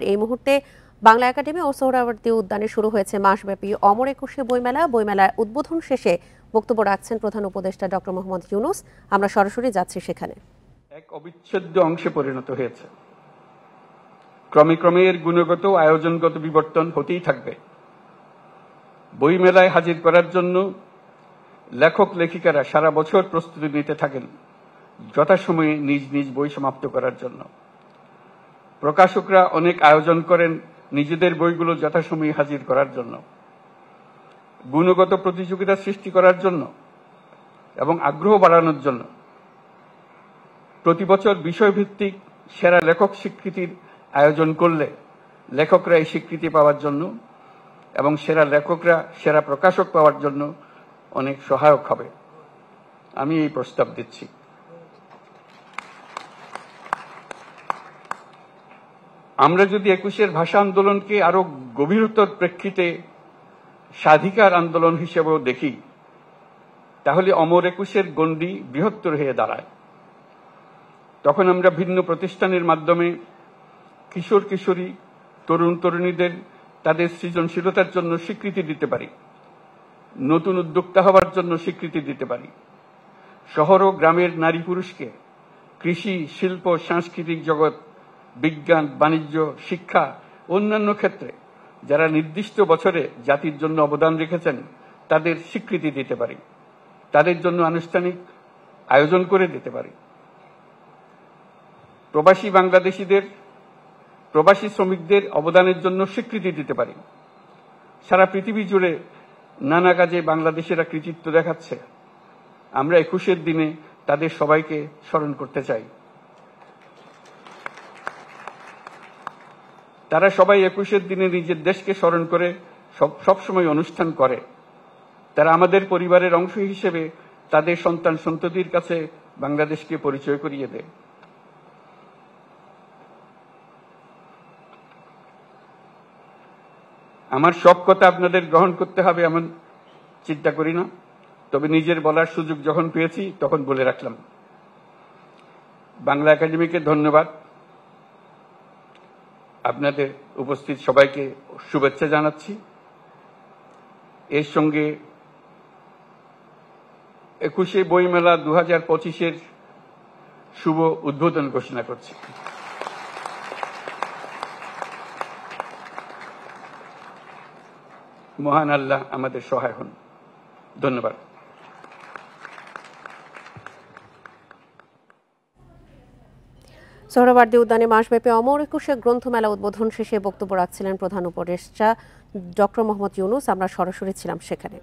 এই মুহূর্তে বাংলা একাডেমি ও সোহরাওয়ার্দী উদ্যানে শুরু হয়েছে মাসব্যাপী অমর একুশে বইমেলা। বইমেলার উদ্বোধন শেষে বক্তব্য রাখছেন প্রধান উপদেষ্টা ডক্টর মোহাম্মদ ইউনূস। আমরা সরাসরি যাচ্ছি সেখানে। এক অবিচ্ছেদ্য অংশে পরিণত হয়েছে। ক্রমে ক্রমে এর গুণগত আয়োজনগত বিবর্তন হতেই থাকবে। বইমেলায় হাজির করার জন্য লেখক লেখিকারা সারা বছর প্রস্তুতি নিতে থাকেন যথাসময়ে নিজ নিজ বই সমাপ্ত করার জন্য। প্রকাশকরা অনেক আয়োজন করেন নিজেদের বইগুলো যথাসময়ে হাজির করার জন্য, গুণগত প্রতিযোগিতা সৃষ্টি করার জন্য এবং আগ্রহ বাড়ানোর জন্য। প্রতি বছর বিষয়ভিত্তিক সেরা লেখক স্বীকৃতির আয়োজন করলে লেখকরা এই স্বীকৃতি পাওয়ার জন্য এবং সেরা লেখকরা সেরা প্রকাশক পাওয়ার জন্য অনেক সহায়ক হবে। আমি এই প্রস্তাব দিচ্ছি। আমরা যদি একুশের ভাষা আন্দোলনকে আরো গভীরতর প্রেক্ষিতে স্বাধিকার আন্দোলন হিসেবেও দেখি, তাহলে অমর একুশের গণ্ডি বৃহত্তর হয়ে দাঁড়ায়। তখন আমরা ভিন্ন প্রতিষ্ঠানের মাধ্যমে কিশোর কিশোরী, তরুণ তরুণীদের তাদের সৃজনশীলতার জন্য স্বীকৃতি দিতে পারি, নতুন উদ্যোক্তা হওয়ার জন্য স্বীকৃতি দিতে পারি। শহর ও গ্রামের নারী পুরুষকে কৃষি, শিল্প, সাংস্কৃতিক জগৎ, বিজ্ঞান, বাণিজ্য, শিক্ষা, অন্যান্য ক্ষেত্রে যারা নির্দিষ্ট বছরে জাতির জন্য অবদান রেখেছেন তাদের স্বীকৃতি দিতে পারি, তাদের জন্য আনুষ্ঠানিক আয়োজন করে দিতে পারি। প্রবাসী বাংলাদেশিদের, প্রবাসী শ্রমিকদের অবদানের জন্য স্বীকৃতি দিতে পারি। সারা পৃথিবী জুড়ে নানা কাজে বাংলাদেশিরা কৃতিত্ব দেখাচ্ছে। আমরা একুশের দিনে তাদের সবাইকে স্মরণ করতে চাই। তারা সবাই একুশের দিনে নিজের দেশকে স্মরণ করে সবসময় অনুষ্ঠান করে। তারা আমাদের পরিবারের অংশ হিসেবে তাদের সন্তান সন্ততির কাছে বাংলাদেশকে পরিচয় করিয়ে দেয়। আমার সব কথা আপনাদের গ্রহণ করতে হবে এমন চিন্তা করি না, তবে নিজের বলার সুযোগ যখন পেয়েছি তখন বলে রাখলাম। বাংলা একাডেমিকে ধন্যবাদ। আপনাদের উপস্থিত সবাইকে শুভেচ্ছা জানাচ্ছি। এর সঙ্গে একুশে বইমেলা 2025-এর শুভ উদ্বোধন ঘোষণা করছি। মহান আল্লাহ আমাদের সহায় হন। ধন্যবাদ। সোহরাওয়ার্দী উদ্যানে মাসব্যাপী অমর একুশে গ্রন্থমেলা উদ্বোধন শেষে বক্তব্য রাখছিলেন প্রধান উপদেষ্টা ডক্টর মোহাম্মদ ইউনূস। আমরা সরাসরি ছিলাম সেখানে।